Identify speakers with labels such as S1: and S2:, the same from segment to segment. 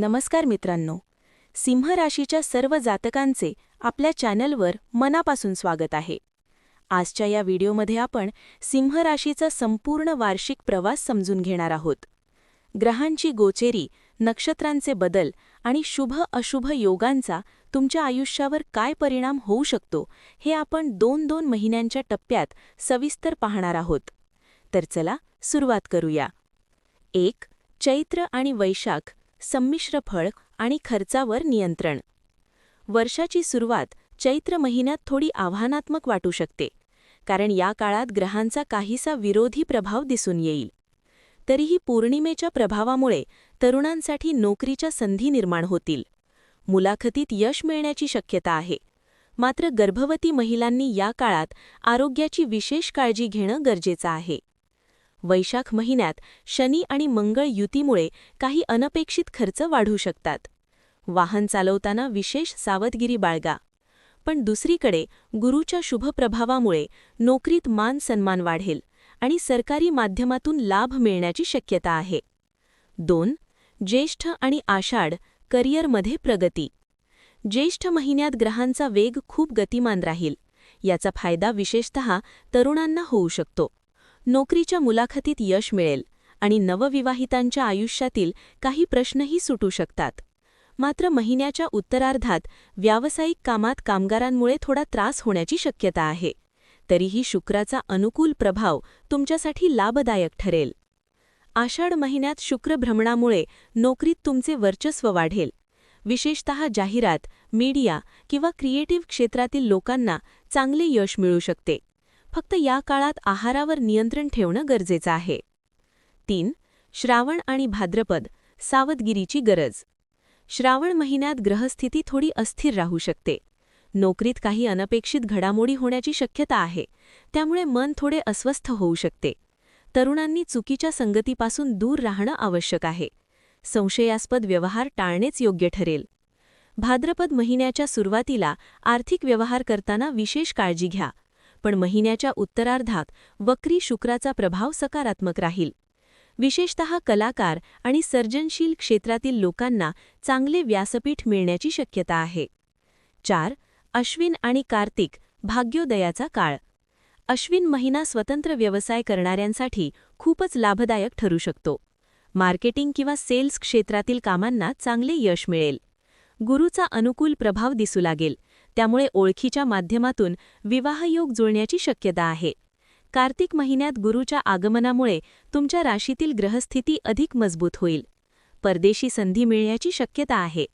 S1: नमस्कार मित्रांनो, सिंह राशीच्या सर्व जातकांचे आपल्या चॅनलवर मनापासून स्वागत आहे. आजच्या या व्हिडिओमध्ये आपण सिंह राशीचा संपूर्ण वार्षिक प्रवास समजून घेणार आहोत. ग्रहांची गोचेरी, नक्षत्रांचे बदल आणि शुभ-अशुभ योगांचा तुमच्या आयुष्यावर काय परिणाम होऊ शकतो हे आपण 2-2 महिन्यांच्या टप्प्यात सविस्तर पाहणार आहोत. तर चला सुरुवात करूया. 1. चैत्र आणि वैशाख, संमिश्र फळ आणि खर्चावर नियंत्रण. वर्षाची सुरुवात चैत्र महिन्यात थोडी आव्हानात्मक वाटू शकते, कारण या काळात ग्रहांचा काहीसा विरोधी प्रभाव दिसून येईल. तरीही पौर्णिमेच्या प्रभावामुळे तरुणांसाठी नोकरीच्या संधी निर्माण होतील. मुलाखतीत यश मिळण्याची शक्यता आहे. मात्र गर्भवती महिलांनी या काळात आरोग्याची विशेष काळजी घेणं गरजेचं आहे. वैशाख महिन्यात शनी आणि मंगळ युतीमुळे काही अनपेक्षित खर्च वाढू शकतात. वाहन चालवताना विशेष सावधगिरी बाळगा. पण दुसरीकडे गुरूच्या शुभ प्रभावामुळे नोकरीत मान सन्मान वाढेल आणि सरकारी माध्यमातून लाभ मिळण्याची शक्यता आहे. 2. ज्येष्ठ आणि आषाढ, करिअरमध्ये प्रगती. ज्येष्ठ महिन्यात ग्रहांचा वेग खूप गतिमान राहील. याचा फायदा विशेषतः तरुणांना होऊ शकतो. नोकरीच्या मुलाखतीत यश मिळेल आणि नवविवाहितांच्या आयुष्यातील काही प्रश्नही सुटू शकतात. मात्र महिन्याच्या उत्तरार्धात व्यावसायिक कामात कामगारांमुळे थोडा त्रास होण्याची शक्यता आहे. तरीही शुक्राचा अनुकूल प्रभाव तुमच्यासाठी लाभदायक ठरेल. आषाढ महिन्यात शुक्र भ्रमणामुळे नोकरीत तुमचे वर्चस्व वाढेल. विशेषतः जाहिरात, मीडिया किंवा क्रिएटिव्ह क्षेत्रातील लोकांना चांगले यश मिळू शकते. फक्त या काळात आहारावर नियंत्रण ठेवणं गरजेचं आहे. 3. श्रावण आणि भाद्रपद, सावधगिरीची गरज. श्रावण महिन्यात ग्रहस्थिती थोडी अस्थिर राहू शकते. नोकरीत काही अनपेक्षित घडामोडी होण्याची शक्यता आहे, त्यामुळे मन थोडे अस्वस्थ होऊ शकते. तरुणांनी चुकीच्या संगतीपासून दूर राहणं आवश्यक आहे. संशयास्पद व्यवहार टाळणेच योग्य ठरेल. भाद्रपद महिन्याच्या सुरुवातीला आर्थिक व्यवहार करताना विशेष काळजी घ्या. पण महिन्याच्या उत्तरार्धात वक्री शुक्राचा प्रभाव सकारात्मक राहील. विशेषतः कलाकार आणि सर्जनशील क्षेत्रातील लोकांना चांगले व्यासपीठ मिळण्याची शक्यता आहे. 4. अश्विन आणि कार्तिक, भाग्योदयाचा काळ. अश्विन महिना स्वतंत्र व्यवसाय करणाऱ्यांसाठी खूपच लाभदायक ठरू शकतो. मार्केटिंग किंवा सेल्स क्षेत्रातील कामांना चांगले यश मिळेल. गुरूचा अनुकूल प्रभाव दिसू लागेल, त्यामुळे ओळखीच्या माध्यमातून विवाहयोग जुळण्याची शक्यता आहे. कार्तिक महिन्यात गुरूच्या आगमनामुळे तुमच्या राशीतील ग्रहस्थिती अधिक मजबूत होईल. परदेशी संधी मिळण्याची शक्यता आहे.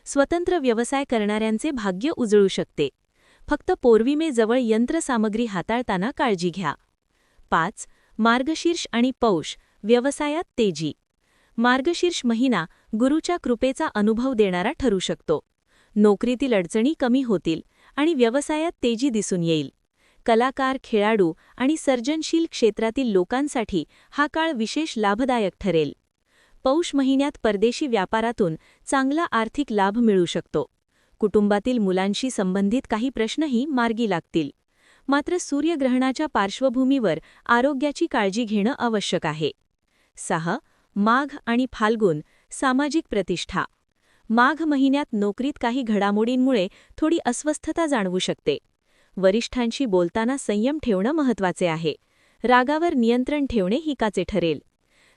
S1: स्वतंत्र व्यवसाय करणाऱ्यांचे भाग्य उजळू शकते. फक्त पौर्णिमेजवळ यंत्रसामग्री हाताळताना काळजी घ्या. 5. मार्गशीर्ष आणि पौष, व्यवसायात तेजी. मार्गशीर्ष महिना गुरूच्या कृपेचा अनुभव देणारा ठरू शकतो. नोकरीतील अडचणी कमी होतील आणि व्यवसायात तेजी दिसून येईल. कलाकार, खेळाडू आणि सर्जनशील क्षेत्रातील लोकांसाठी हा काळ विशेष लाभदायक ठरेल. पौष महिन्यात परदेशी व्यापारातून चांगला आर्थिक लाभ मिळू शकतो. कुटुंबातील मुलांशी संबंधित काही प्रश्नही मार्गी लागतील. मात्र सूर्यग्रहणाच्या पार्श्वभूमीवर आरोग्याची काळजी घेणं आवश्यक आहे. 6. माघ आणि फाल्गुन, सामाजिक प्रतिष्ठा. माघ महिन्यात नोकरीत काही घडामोडींमुळे थोडी अस्वस्थता जाणवू शकते. वरिष्ठांशी बोलताना संयम ठेवणं महत्त्वाचे आहे. रागावर नियंत्रण ठेवणे हिकाचे ठरेल.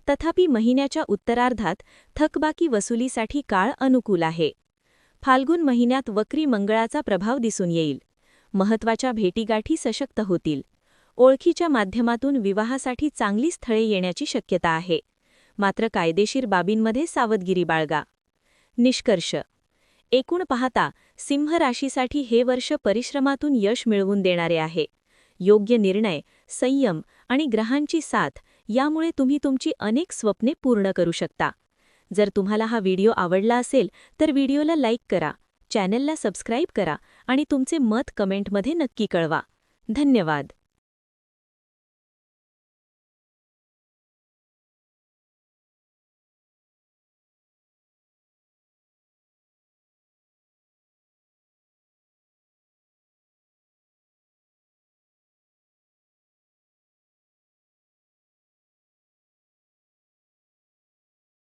S1: तथापि महिन्याच्या उत्तरार्धात थकबाकी वसुलीसाठी काळ अनुकूल आहे. फाल्गुन महिन्यात वक्री मंगळाचा प्रभाव दिसून येईल. महत्त्वाच्या भेटीगाठी सशक्त होतील. ओळखीच्या माध्यमातून विवाहासाठी चांगली स्थळे येण्याची शक्यता आहे. मात्र कायदेशीर बाबींमध्ये सावधगिरी बाळगा. निष्कर्ष. एकूण पाहता सिंह राशीसाठी हे वर्ष परिश्रमातून यश मिळवून देणारे आहे. योग्य निर्णय, संयम आणि ग्रहांची साथ यामुळे तुम्ही तुमची अनेक स्वप्ने पूर्ण करू शकता. जर तुम्हाला हा व्हिडिओ आवडला असेल तर व्हिडिओला लाईक करा, चॅनलला सबस्क्राईब करा आणि तुमचे मत कमेंटमध्ये नक्की कळवा. धन्यवाद.